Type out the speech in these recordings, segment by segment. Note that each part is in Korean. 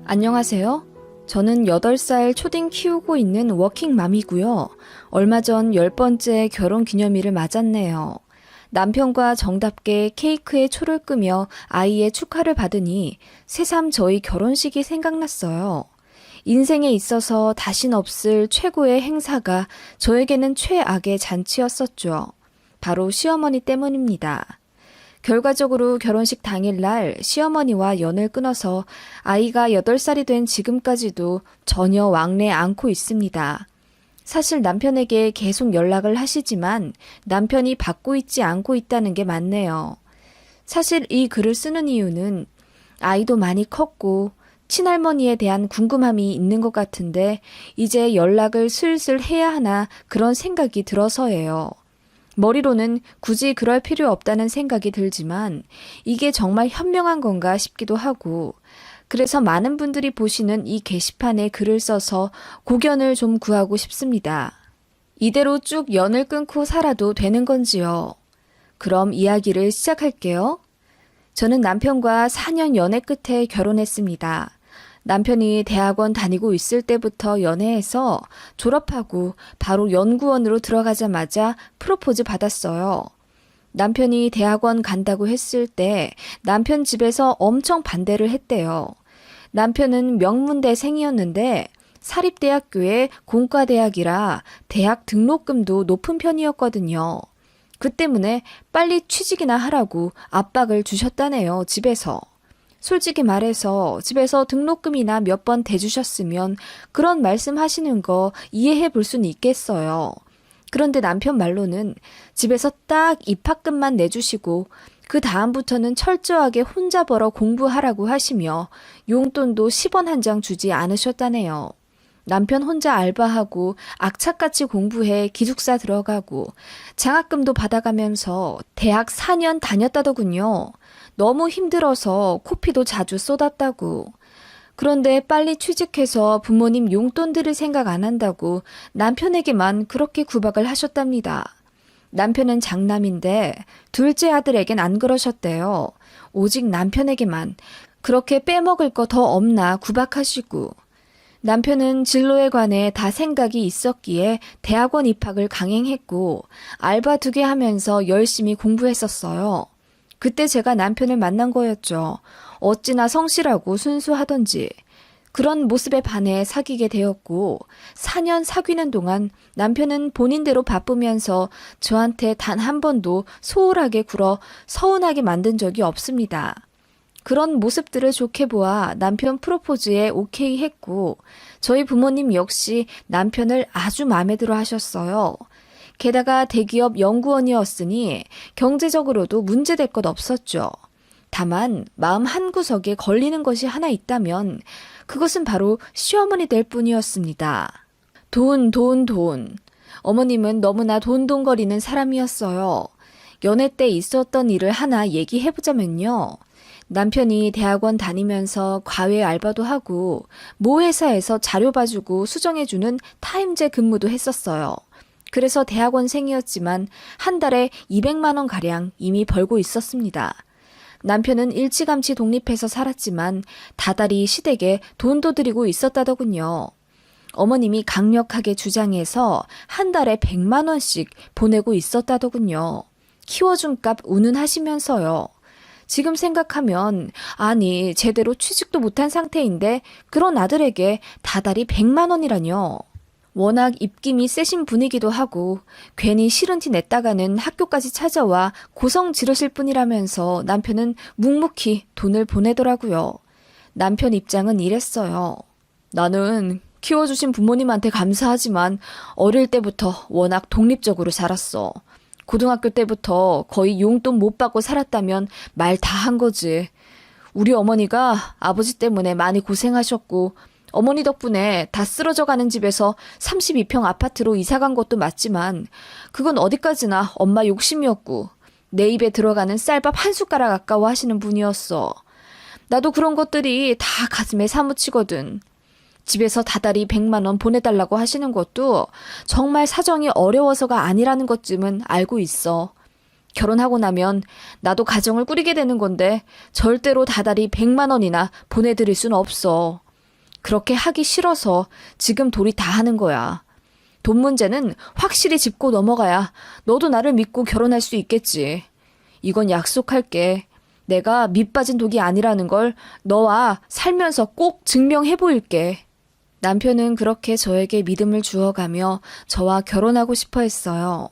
안녕하세요. 저는 8살 초딩 키우고 있는 워킹맘이고요. 얼마 전 10번째 결혼 기념일을 맞았네요. 남편과 정답게 케이크에 초를 끄며 아이의 축하를 받으니 새삼 저희 결혼식이 생각났어요. 인생에 있어서 다신 없을 최고의 행사가 저에게는 최악의 잔치였었죠. 바로 시어머니 때문입니다. 결과적으로 결혼식 당일날 시어머니와 연을 끊어서 아이가 8살이 된 지금까지도 전혀 왕래 않고 있습니다. 사실 남편에게 계속 연락을 하시지만 남편이 받고 있지 않고 있다는 게 맞네요. 사실 이 글을 쓰는 이유는 아이도 많이 컸고 친할머니에 대한 궁금함이 있는 것 같은데 이제 연락을 슬슬 해야 하나 그런 생각이 들어서예요. 머리로는 굳이 그럴 필요 없다는 생각이 들지만 이게 정말 현명한 건가 싶기도 하고 그래서 많은 분들이 보시는 이 게시판에 글을 써서 고견을 좀 구하고 싶습니다. 이대로 쭉 연을 끊고 살아도 되는 건지요? 그럼 이야기를 시작할게요. 저는 남편과 4년 연애 끝에 결혼했습니다. 남편이 대학원 다니고 있을 때부터 연애해서 졸업하고 바로 연구원으로 들어가자마자 프로포즈 받았어요. 남편이 대학원 간다고 했을 때 남편 집에서 엄청 반대를 했대요. 남편은 명문대생이었는데 사립대학교에 공과대학이라 대학 등록금도 높은 편이었거든요. 그 때문에 빨리 취직이나 하라고 압박을 주셨다네요, 집에서. 솔직히 말해서 집에서 등록금이나 몇 번 대주셨으면 그런 말씀 하시는 거 이해해 볼 수는 있겠어요. 그런데 남편 말로는 집에서 딱 입학금만 내주시고 그 다음부터는 철저하게 혼자 벌어 공부하라고 하시며 용돈도 10원 한 장 주지 않으셨다네요. 남편 혼자 알바하고 악착같이 공부해 기숙사 들어가고 장학금도 받아가면서 대학 4년 다녔다더군요. 너무 힘들어서 코피도 자주 쏟았다고. 그런데 빨리 취직해서 부모님 용돈 드릴 생각 안 한다고 남편에게만 그렇게 구박을 하셨답니다. 남편은 장남인데 둘째 아들에겐 안 그러셨대요. 오직 남편에게만 그렇게 빼먹을 거 더 없나 구박하시고. 남편은 진로에 관해 다 생각이 있었기에 대학원 입학을 강행했고 알바 2개 하면서 열심히 공부했었어요. 그때 제가 남편을 만난 거였죠. 어찌나 성실하고 순수하던지. 그런 모습에 반해 사귀게 되었고 4년 사귀는 동안 남편은 본인대로 바쁘면서 저한테 단 한 번도 소홀하게 굴어 서운하게 만든 적이 없습니다. 그런 모습들을 좋게 보아 남편 프로포즈에 오케이 했고 저희 부모님 역시 남편을 아주 마음에 들어 하셨어요. 게다가 대기업 연구원이었으니 경제적으로도 문제될 것 없었죠. 다만 마음 한구석에 걸리는 것이 하나 있다면 그것은 바로 시어머니 될 뿐이었습니다. 돈. 어머님은 너무나 돈돈거리는 사람이었어요. 연애 때 있었던 일을 하나 얘기해보자면요. 남편이 대학원 다니면서 과외 알바도 하고 모 회사에서 자료 봐주고 수정해주는 타임제 근무도 했었어요. 그래서 대학원생이었지만 한 달에 200만 원 가량 이미 벌고 있었습니다. 남편은 일찌감치 독립해서 살았지만 다달이 시댁에 돈도 들이고 있었다더군요. 어머님이 강력하게 주장해서 한 달에 100만 원씩 보내고 있었다더군요. 키워준 값 운운하시면서요. 지금 생각하면 아니 제대로 취직도 못한 상태인데 그런 아들에게 다달이 100만 원이라뇨. 워낙 입김이 세신 분이기도 하고 괜히 싫은 티 냈다가는 학교까지 찾아와 고성 지르실 뿐이라면서 남편은 묵묵히 돈을 보내더라고요. 남편 입장은 이랬어요. 나는 키워주신 부모님한테 감사하지만 어릴 때부터 워낙 독립적으로 자랐어. 고등학교 때부터 거의 용돈 못 받고 살았다면 말 다 한 거지. 우리 어머니가 아버지 때문에 많이 고생하셨고 어머니 덕분에 다 쓰러져 가는 집에서 32평 아파트로 이사 간 것도 맞지만 그건 어디까지나 엄마 욕심이었고 내 입에 들어가는 쌀밥 한 숟가락 아까워하시는 분이었어. 나도 그런 것들이 다 가슴에 사무치거든. 집에서 다달이 100만 원 보내달라고 하시는 것도 정말 사정이 어려워서가 아니라는 것쯤은 알고 있어. 결혼하고 나면 나도 가정을 꾸리게 되는 건데 절대로 다달이 100만 원이나 보내드릴 순 없어. 그렇게 하기 싫어서 지금 돌이 다 하는 거야. 돈 문제는 확실히 짚고 넘어가야 너도 나를 믿고 결혼할 수 있겠지. 이건 약속할게. 내가 밑빠진 독이 아니라는 걸 너와 살면서 꼭 증명해 보일게. 남편은 그렇게 저에게 믿음을 주어가며 저와 결혼하고 싶어 했어요.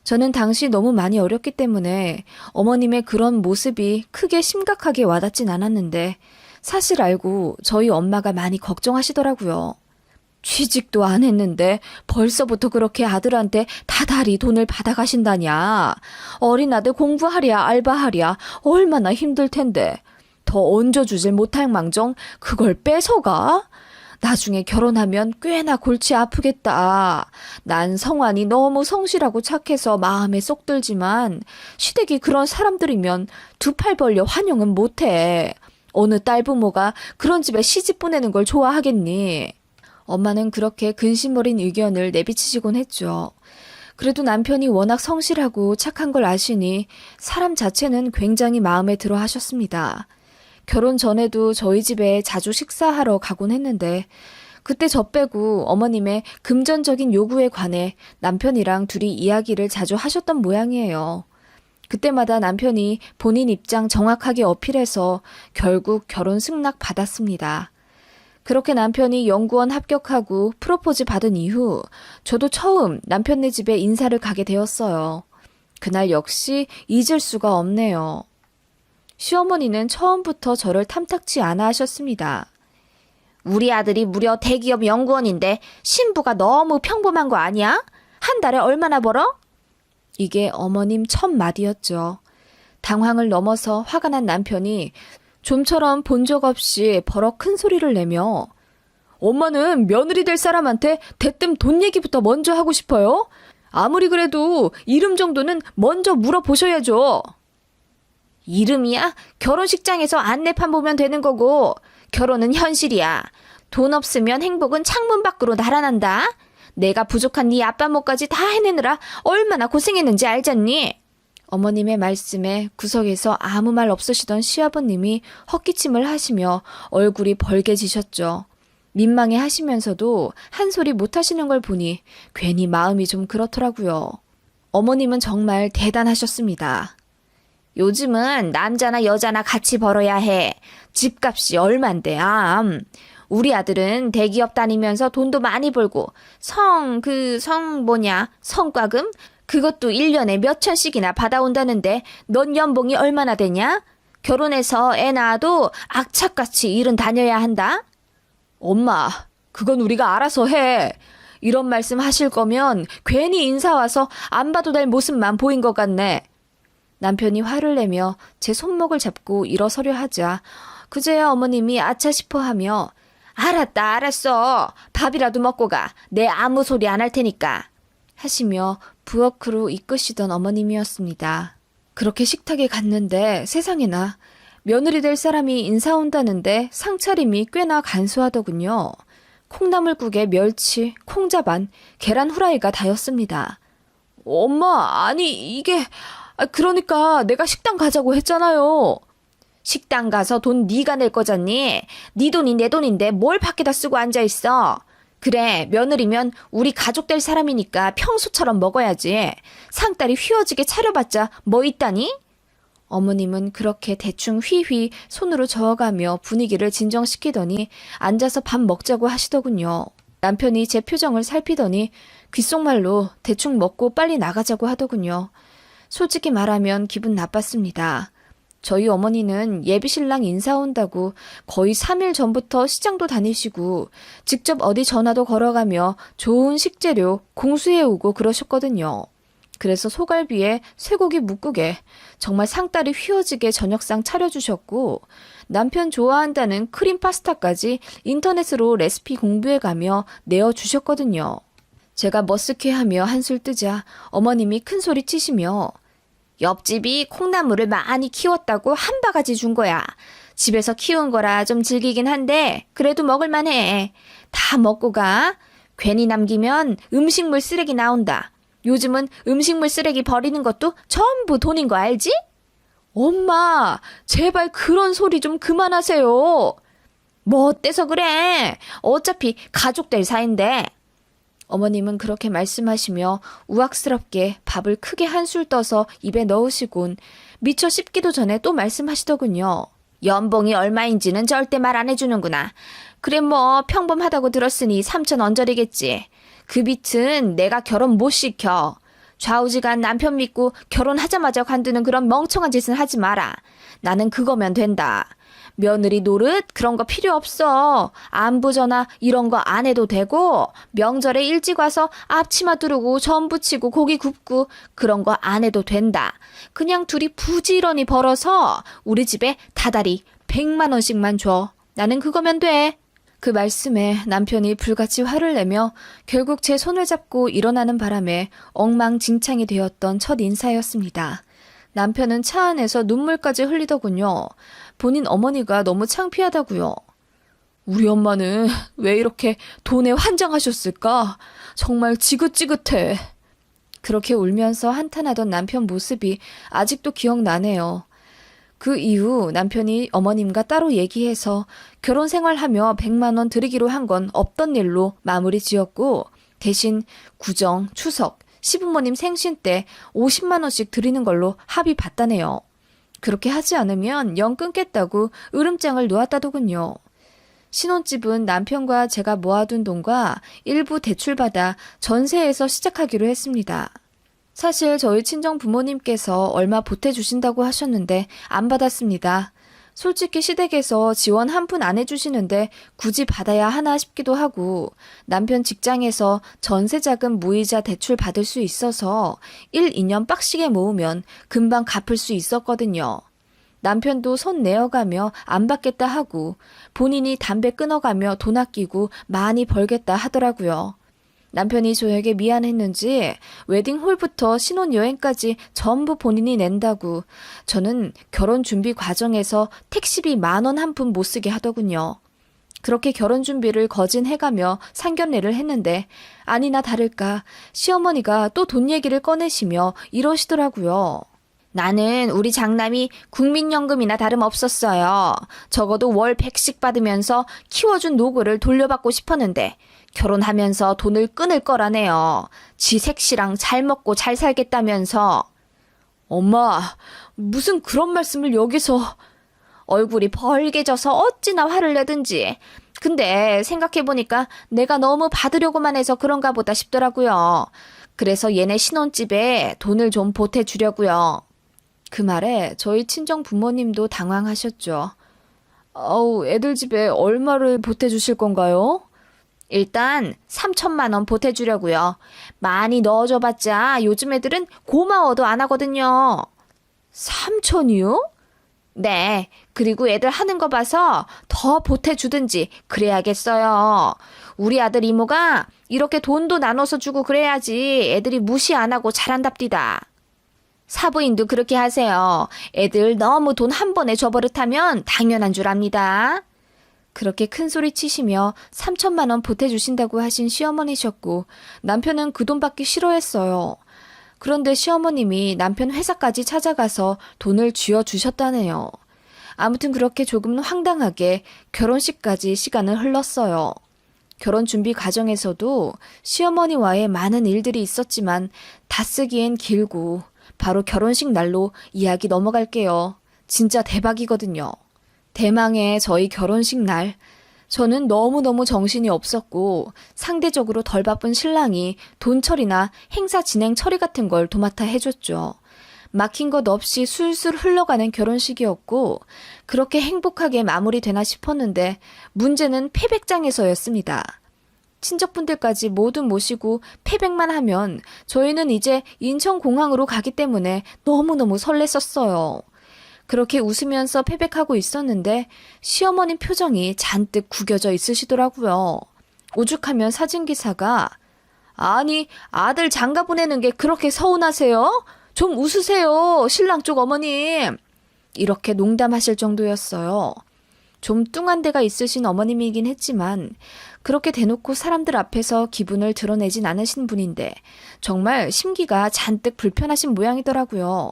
저는 당시 너무 많이 어렸기 때문에 어머님의 그런 모습이 크게 심각하게 와닿진 않았는데 사실 알고 저희 엄마가 많이 걱정하시더라고요. 취직도 안 했는데 벌써부터 그렇게 아들한테 다달이 돈을 받아가신다냐. 어린 아들 공부하랴 알바하랴 얼마나 힘들 텐데 더 얹어주질 못할 망정 그걸 뺏어가? 나중에 결혼하면 꽤나 골치 아프겠다. 난 성환이 너무 성실하고 착해서 마음에 쏙 들지만 시댁이 그런 사람들이면 두 팔 벌려 환영은 못해. 어느 딸 부모가 그런 집에 시집 보내는 걸 좋아하겠니? 엄마는 그렇게 근심 어린 의견을 내비치시곤 했죠. 그래도 남편이 워낙 성실하고 착한 걸 아시니 사람 자체는 굉장히 마음에 들어 하셨습니다. 결혼 전에도 저희 집에 자주 식사하러 가곤 했는데 그때 저 빼고 어머님의 금전적인 요구에 관해 남편이랑 둘이 이야기를 자주 하셨던 모양이에요. 그때마다 남편이 본인 입장 정확하게 어필해서 결국 결혼 승낙 받았습니다. 그렇게 남편이 연구원 합격하고 프로포즈 받은 이후 저도 처음 남편네 집에 인사를 가게 되었어요. 그날 역시 잊을 수가 없네요. 시어머니는 처음부터 저를 탐탁치 않아 하셨습니다. 우리 아들이 무려 대기업 연구원인데 신부가 너무 평범한 거 아니야? 한 달에 얼마나 벌어? 이게 어머님 첫 마디였죠. 당황을 넘어서 화가 난 남편이 좀처럼 본 적 없이 버럭 큰 소리를 내며 엄마는 며느리 될 사람한테 대뜸 돈 얘기부터 먼저 하고 싶어요? 아무리 그래도 이름 정도는 먼저 물어보셔야죠. 이름이야? 결혼식장에서 안내판 보면 되는 거고 결혼은 현실이야. 돈 없으면 행복은 창문 밖으로 날아난다. 내가 부족한 네 아빠 몫까지 다 해내느라 얼마나 고생했는지 알잖니? 어머님의 말씀에 구석에서 아무 말 없으시던 시아버님이 헛기침을 하시며 얼굴이 벌개지셨죠. 민망해 하시면서도 한 소리 못 하시는 걸 보니 괜히 마음이 좀 그렇더라고요. 어머님은 정말 대단하셨습니다. 요즘은 남자나 여자나 같이 벌어야 해. 집값이 얼만데, 우리 아들은 대기업 다니면서 돈도 많이 벌고 성과금? 그것도 1년에 몇 천씩이나 받아온다는데 넌 연봉이 얼마나 되냐? 결혼해서 애 낳아도 악착같이 일은 다녀야 한다? 엄마, 그건 우리가 알아서 해. 이런 말씀 하실 거면 괜히 인사 와서 안 봐도 될 모습만 보인 것 같네. 남편이 화를 내며 제 손목을 잡고 일어서려 하자 그제야 어머님이 아차 싶어 하며 알았어. 밥이라도 먹고 가. 내 아무 소리 안 할 테니까. 하시며 부엌으로 이끄시던 어머님이었습니다. 그렇게 식탁에 갔는데 세상에나 며느리 될 사람이 인사 온다는데 상차림이 꽤나 간소하더군요. 콩나물국에 멸치, 콩자반, 계란 후라이가 다였습니다. 엄마, 아니 이게... 그러니까 내가 식당 가자고 했잖아요. 식당 가서 돈 네가 낼 거잖니? 네 돈이 내 돈인데 뭘 밖에다 쓰고 앉아있어. 그래, 며느리면 우리 가족 될 사람이니까 평소처럼 먹어야지. 상다리 휘어지게 차려봤자 뭐 있다니? 어머님은 그렇게 대충 휘휘 손으로 저어가며 분위기를 진정시키더니 앉아서 밥 먹자고 하시더군요. 남편이 제 표정을 살피더니 귓속말로 대충 먹고 빨리 나가자고 하더군요. 솔직히 말하면 기분 나빴습니다. 저희 어머니는 예비신랑 인사 온다고 거의 3일 전부터 시장도 다니시고 직접 어디 전화도 걸어가며 좋은 식재료 공수해오고 그러셨거든요. 그래서 소갈비에 쇠고기 묵국에 정말 상다리 휘어지게 저녁상 차려주셨고 남편 좋아한다는 크림 파스타까지 인터넷으로 레시피 공부해가며 내어주셨거든요. 제가 머쓱해하며 한술 뜨자 어머님이 큰 소리 치시며 옆집이 콩나물을 많이 키웠다고 한 바가지 준 거야. 집에서 키운 거라 좀 질기긴 한데 그래도 먹을만해. 다 먹고 가. 괜히 남기면 음식물 쓰레기 나온다. 요즘은 음식물 쓰레기 버리는 것도 전부 돈인 거 알지? 엄마, 제발 그런 소리 좀 그만하세요. 뭐 어때서 그래? 어차피 가족될 사이인데. 어머님은 그렇게 말씀하시며 우악스럽게 밥을 크게 한술 떠서 입에 넣으시곤 미처 씹기도 전에 또 말씀하시더군요. 연봉이 얼마인지는 절대 말 안 해주는구나. 그래 뭐 평범하다고 들었으니 3천 언저리겠지. 그 빛은 내가 결혼 못 시켜. 좌우지간 남편 믿고 결혼하자마자 관두는 그런 멍청한 짓은 하지 마라. 나는 그거면 된다. 며느리 노릇 그런 거 필요 없어. 안부 전화 이런 거 안 해도 되고 명절에 일찍 와서 앞치마 두르고 전 부치고 고기 굽고 그런 거 안 해도 된다. 그냥 둘이 부지런히 벌어서 우리 집에 다달이 100만 원씩만 줘. 나는 그거면 돼. 그 말씀에 남편이 불같이 화를 내며 결국 제 손을 잡고 일어나는 바람에 엉망진창이 되었던 첫 인사였습니다. 남편은 차 안에서 눈물까지 흘리더군요. 본인 어머니가 너무 창피하다고요. 우리 엄마는 왜 이렇게 돈에 환장하셨을까? 정말 지긋지긋해. 그렇게 울면서 한탄하던 남편 모습이 아직도 기억나네요. 그 이후 남편이 어머님과 따로 얘기해서 결혼 생활하며 100만 원 드리기로 한 건 없던 일로 마무리 지었고 대신 구정, 추석, 시부모님 생신 때 50만 원씩 드리는 걸로 합의 봤다네요. 그렇게 하지 않으면 영 끊겠다고 으름장을 놓았다더군요. 신혼집은 남편과 제가 모아둔 돈과 일부 대출받아 전세에서 시작하기로 했습니다. 사실 저희 친정 부모님께서 얼마 보태주신다고 하셨는데 안 받았습니다. 솔직히 시댁에서 지원 한 푼 안 해주시는데 굳이 받아야 하나 싶기도 하고 남편 직장에서 전세자금 무이자 대출 받을 수 있어서 1, 2년 빡시게 모으면 금방 갚을 수 있었거든요. 남편도 손 내어가며 안 받겠다 하고 본인이 담배 끊어가며 돈 아끼고 많이 벌겠다 하더라고요. 남편이 저에게 미안했는지 웨딩홀부터 신혼여행까지 전부 본인이 낸다고 저는 결혼 준비 과정에서 택시비 10,000원 한 푼 못 쓰게 하더군요. 그렇게 결혼 준비를 거진해가며 상견례를 했는데 아니나 다를까 시어머니가 또 돈 얘기를 꺼내시며 이러시더라고요. 나는 우리 장남이 국민연금이나 다름없었어요. 적어도 월 100씩 받으면서 키워준 노고를 돌려받고 싶었는데 결혼하면서 돈을 끊을 거라네요. 지 색시랑 잘 먹고 잘 살겠다면서. 엄마, 무슨 그런 말씀을 여기서. 얼굴이 벌개져서 어찌나 화를 내든지. 근데 생각해보니까 내가 너무 받으려고만 해서 그런가 보다 싶더라고요. 그래서 얘네 신혼집에 돈을 좀 보태주려고요. 그 말에 저희 친정 부모님도 당황하셨죠. 애들 집에 얼마를 보태주실 건가요? 일단 3천만 원 보태주려고요. 많이 넣어줘봤자 요즘 애들은 고마워도 안 하거든요. 3천이요? 네, 그리고 애들 하는 거 봐서 더 보태주든지 그래야겠어요. 우리 아들 이모가 이렇게 돈도 나눠서 주고 그래야지 애들이 무시 안 하고 잘한답디다. 사부인도 그렇게 하세요. 애들 너무 돈 한 번에 줘버릇하면 당연한 줄 압니다. 그렇게 큰 소리 치시며 3천만 원 보태주신다고 하신 시어머니셨고 남편은 그 돈 받기 싫어했어요. 그런데 시어머님이 남편 회사까지 찾아가서 돈을 쥐어주셨다네요. 아무튼 그렇게 조금 황당하게 결혼식까지 시간을 흘렀어요. 결혼 준비 과정에서도 시어머니와의 많은 일들이 있었지만 다 쓰기엔 길고 바로 결혼식 날로 이야기 넘어갈게요. 진짜 대박이거든요. 대망의 저희 결혼식 날, 저는 너무너무 정신이 없었고 상대적으로 덜 바쁜 신랑이 돈 처리나 행사 진행 처리 같은 걸 도맡아 해줬죠. 막힌 것 없이 술술 흘러가는 결혼식이었고 그렇게 행복하게 마무리되나 싶었는데 문제는 패백장에서였습니다. 친척분들까지 모두 모시고 패백만 하면 저희는 이제 인천공항으로 가기 때문에 너무너무 설렜었어요. 그렇게 웃으면서 패백하고 있었는데 시어머님 표정이 잔뜩 구겨져 있으시더라고요. 오죽하면 사진기사가 아니 아들 장가 보내는 게 그렇게 서운하세요? 좀 웃으세요 신랑 쪽 어머님. 이렇게 농담하실 정도였어요. 좀 뚱한 데가 있으신 어머님이긴 했지만 그렇게 대놓고 사람들 앞에서 기분을 드러내진 않으신 분인데 정말 심기가 잔뜩 불편하신 모양이더라고요.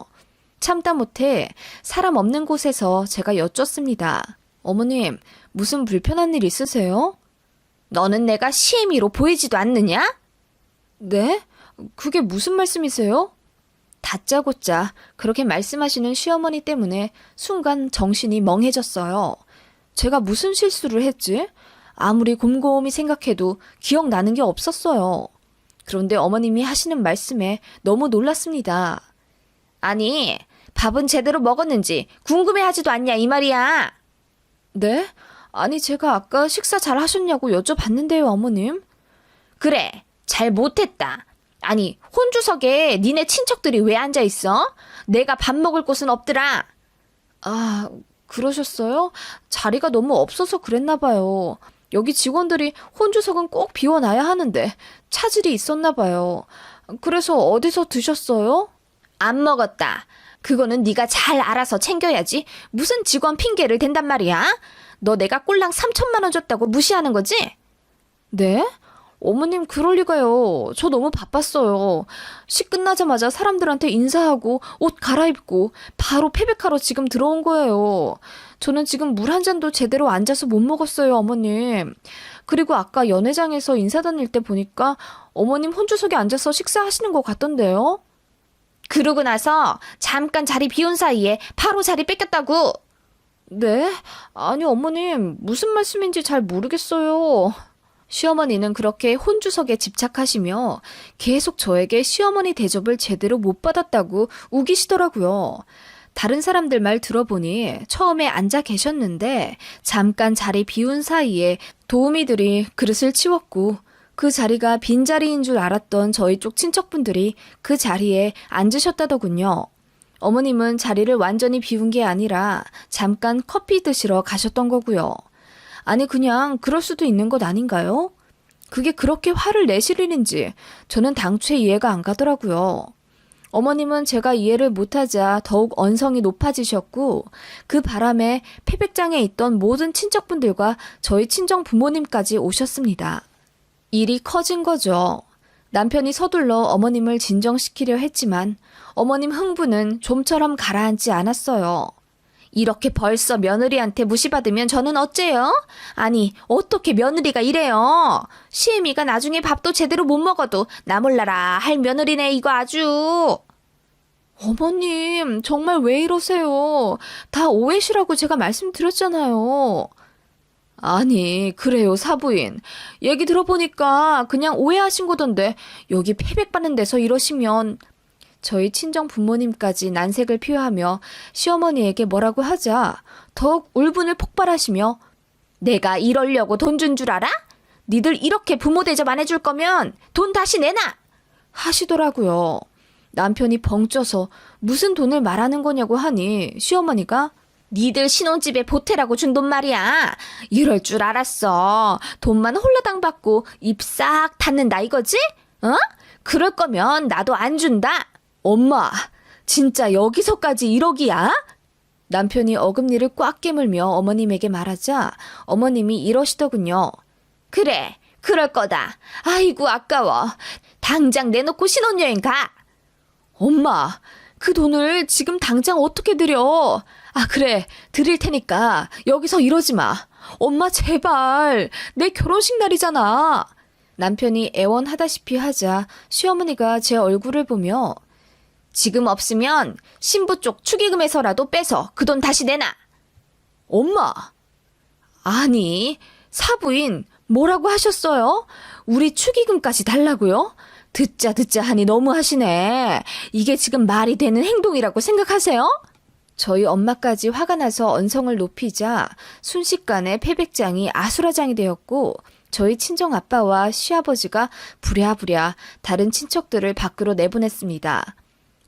참다 못해 사람 없는 곳에서 제가 여쭙습니다. 어머님, 무슨 불편한 일 있으세요? 너는 내가 시애미로 보이지도 않느냐? 네? 그게 무슨 말씀이세요? 다짜고짜 그렇게 말씀하시는 시어머니 때문에 순간 정신이 멍해졌어요. 제가 무슨 실수를 했지? 아무리 곰곰이 생각해도 기억나는 게 없었어요. 그런데 어머님이 하시는 말씀에 너무 놀랐습니다. 아니, 밥은 제대로 먹었는지 궁금해하지도 않냐 이 말이야. 네? 아니 제가 아까 식사 잘 하셨냐고 여쭤봤는데요, 어머님. 그래, 잘 못했다. 아니, 혼주석에 니네 친척들이 왜 앉아있어? 내가 밥 먹을 곳은 없더라. 아, 그러셨어요? 자리가 너무 없어서 그랬나 봐요. 여기 직원들이 혼주석은 꼭 비워놔야 하는데 차질이 있었나 봐요. 그래서 어디서 드셨어요? 안 먹었다. 그거는 네가 잘 알아서 챙겨야지. 무슨 직원 핑계를 댄단 말이야? 너 내가 꼴랑 3천만 원 줬다고 무시하는 거지? 네? 어머님 그럴 리가요. 저 너무 바빴어요. 식 끝나자마자 사람들한테 인사하고 옷 갈아입고 바로 패백하러 지금 들어온 거예요. 저는 지금 물 한 잔도 제대로 앉아서 못 먹었어요, 어머님. 그리고 아까 연회장에서 인사 다닐 때 보니까 어머님 혼주석에 앉아서 식사하시는 것 같던데요. 그러고 나서 잠깐 자리 비운 사이에 바로 자리 뺏겼다고. 네? 아니 어머님 무슨 말씀인지 잘 모르겠어요. 시어머니는 그렇게 혼주석에 집착하시며 계속 저에게 시어머니 대접을 제대로 못 받았다고 우기시더라고요. 다른 사람들 말 들어보니 처음에 앉아 계셨는데 잠깐 자리 비운 사이에 도우미들이 그릇을 치웠고 그 자리가 빈자리인 줄 알았던 저희 쪽 친척분들이 그 자리에 앉으셨다더군요. 어머님은 자리를 완전히 비운 게 아니라 잠깐 커피 드시러 가셨던 거고요. 아니 그냥 그럴 수도 있는 것 아닌가요? 그게 그렇게 화를 내실 일인지 저는 당최 이해가 안 가더라고요. 어머님은 제가 이해를 못하자 더욱 언성이 높아지셨고 그 바람에 패백장에 있던 모든 친척분들과 저희 친정 부모님까지 오셨습니다. 일이 커진 거죠. 남편이 서둘러 어머님을 진정시키려 했지만 어머님 흥분은 좀처럼 가라앉지 않았어요. 이렇게 벌써 며느리한테 무시받으면 저는 어째요? 아니, 어떻게 며느리가 이래요? 시애미가 나중에 밥도 제대로 못 먹어도 나 몰라라 할 며느리네 이거 아주. 어머님, 정말 왜 이러세요? 다 오해시라고 제가 말씀드렸잖아요. 아니, 그래요, 사부인. 얘기 들어보니까 그냥 오해하신 거던데 여기 패백받는 데서 이러시면 저희 친정 부모님까지 난색을 표하며 시어머니에게 뭐라고 하자 더욱 울분을 폭발하시며 내가 이러려고 돈 준 줄 알아? 니들 이렇게 부모 대접 안 해줄 거면 돈 다시 내놔! 하시더라고요. 남편이 벙쪄서 무슨 돈을 말하는 거냐고 하니 시어머니가 니들 신혼집에 보태라고 준 돈 말이야. 이럴 줄 알았어. 돈만 홀라당 받고 입 싹 닫는다 이거지? 어? 그럴 거면 나도 안 준다. 엄마, 진짜 여기서까지 1억이야? 남편이 어금니를 꽉 깨물며 어머님에게 말하자 어머님이 이러시더군요. 그래, 그럴 거다. 아이고 아까워. 당장 내놓고 신혼여행 가. 엄마, 그 돈을 지금 당장 어떻게 드려? 아 그래, 드릴 테니까 여기서 이러지 마. 엄마 제발, 내 결혼식 날이잖아. 남편이 애원하다시피 하자 시어머니가 제 얼굴을 보며 지금 없으면 신부 쪽 축의금에서라도 빼서 그 돈 다시 내놔. 엄마! 아니, 사부인 뭐라고 하셨어요? 우리 축의금까지 달라고요? 듣자 하니 너무하시네. 이게 지금 말이 되는 행동이라고 생각하세요? 저희 엄마까지 화가 나서 언성을 높이자 순식간에 패백장이 아수라장이 되었고 저희 친정아빠와 시아버지가 부랴부랴 다른 친척들을 밖으로 내보냈습니다.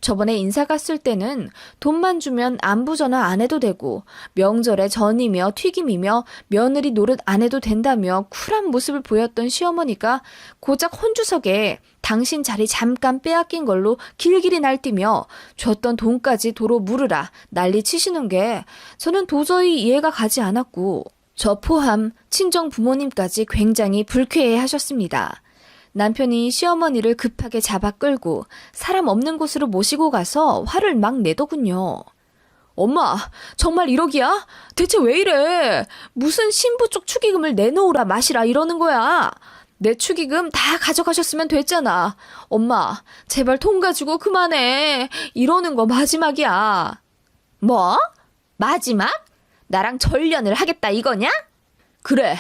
저번에 인사 갔을 때는 돈만 주면 안부 전화 안 해도 되고 명절에 전이며 튀김이며 며느리 노릇 안 해도 된다며 쿨한 모습을 보였던 시어머니가 고작 혼주석에 당신 자리 잠깐 빼앗긴 걸로 길길이 날뛰며 줬던 돈까지 도로 물으라 난리 치시는 게 저는 도저히 이해가 가지 않았고 저 포함 친정 부모님까지 굉장히 불쾌해 하셨습니다. 남편이 시어머니를 급하게 잡아 끌고 사람 없는 곳으로 모시고 가서 화를 막 내더군요. 엄마, 정말 1억이야? 대체 왜 이래? 무슨 신부 쪽 축의금을 내놓으라 마시라 이러는 거야? 내 축의금 다 가져가셨으면 됐잖아. 엄마, 제발 돈 가지고 그만해. 이러는 거 마지막이야. 뭐? 마지막? 나랑 전련을 하겠다 이거냐? 그래.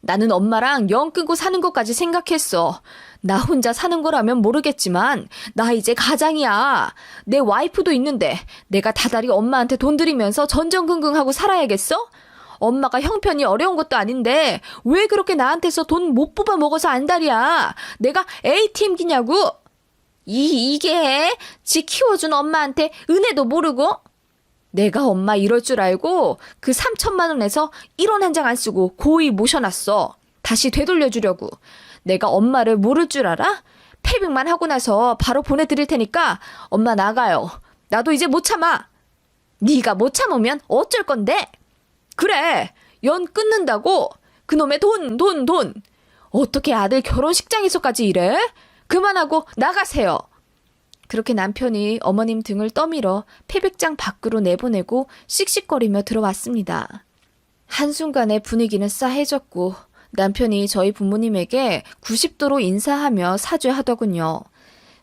나는 엄마랑 연 끊고 사는 것까지 생각했어. 나 혼자 사는 거라면 모르겠지만 나 이제 가장이야. 내 와이프도 있는데 내가 다달이 엄마한테 돈 들이면서 전전긍긍하고 살아야겠어? 엄마가 형편이 어려운 것도 아닌데 왜 그렇게 나한테서 돈 못 뽑아 먹어서 안달이야? 내가 ATM기냐고? 이게 지 키워준 엄마한테 은혜도 모르고? 내가 엄마 이럴 줄 알고 그 3천만 원에서 1원 한 장 안 쓰고 고이 모셔놨어. 다시 되돌려주려고. 내가 엄마를 모를 줄 알아? 패백만 하고 나서 바로 보내드릴 테니까 엄마 나가요. 나도 이제 못 참아. 네가 못 참으면 어쩔 건데? 그래, 연 끊는다고? 그놈의 돈. 어떻게 아들 결혼식장에서까지 이래? 그만하고 나가세요. 그렇게 남편이 어머님 등을 떠밀어 패백장 밖으로 내보내고 씩씩거리며 들어왔습니다. 한순간에 분위기는 싸해졌고 남편이 저희 부모님에게 90도로 인사하며 사죄하더군요.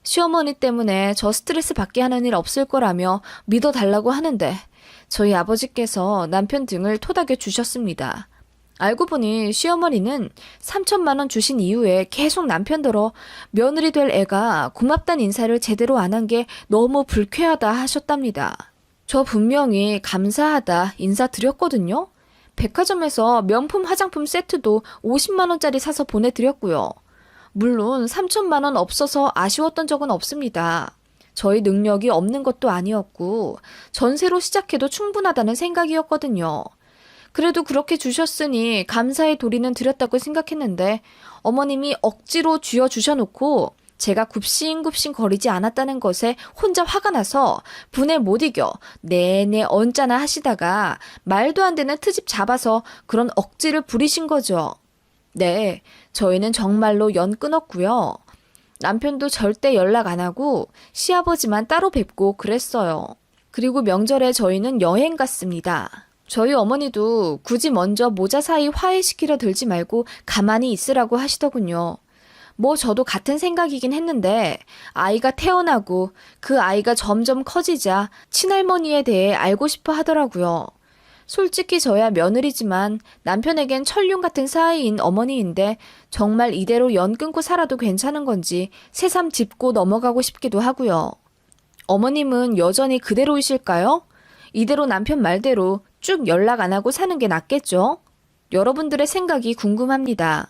시어머니 때문에 저 스트레스 받게 하는 일 없을 거라며 믿어달라고 하는데 저희 아버지께서 남편 등을 토닥여 주셨습니다. 알고 보니 시어머니는 3천만 원 주신 이후에 계속 남편더러 며느리 될 애가 고맙단 인사를 제대로 안 한 게 너무 불쾌하다 하셨답니다. 저 분명히 감사하다 인사드렸거든요. 백화점에서 명품 화장품 세트도 50만 원짜리 사서 보내드렸고요. 물론 3천만 원 없어서 아쉬웠던 적은 없습니다. 저희 능력이 없는 것도 아니었고 전세로 시작해도 충분하다는 생각이었거든요. 그래도 그렇게 주셨으니 감사의 도리는 드렸다고 생각했는데 어머님이 억지로 쥐어주셔놓고 제가 굽신굽신 거리지 않았다는 것에 혼자 화가 나서 분에 못 이겨 내내 언짢아 하시다가 말도 안 되는 트집 잡아서 그런 억지를 부리신 거죠. 네, 저희는 정말로 연 끊었고요. 남편도 절대 연락 안 하고 시아버지만 따로 뵙고 그랬어요. 그리고 명절에 저희는 여행 갔습니다. 저희 어머니도 굳이 먼저 모자 사이 화해시키려 들지 말고 가만히 있으라고 하시더군요. 뭐 저도 같은 생각이긴 했는데 아이가 태어나고 그 아이가 점점 커지자 친할머니에 대해 알고 싶어 하더라고요. 솔직히 저야 며느리지만 남편에겐 천륜 같은 사이인 어머니인데 정말 이대로 연 끊고 살아도 괜찮은 건지 새삼 짚고 넘어가고 싶기도 하고요. 어머님은 여전히 그대로이실까요? 이대로 남편 말대로 쭉 연락 안 하고 사는 게 낫겠죠? 여러분들의 생각이 궁금합니다.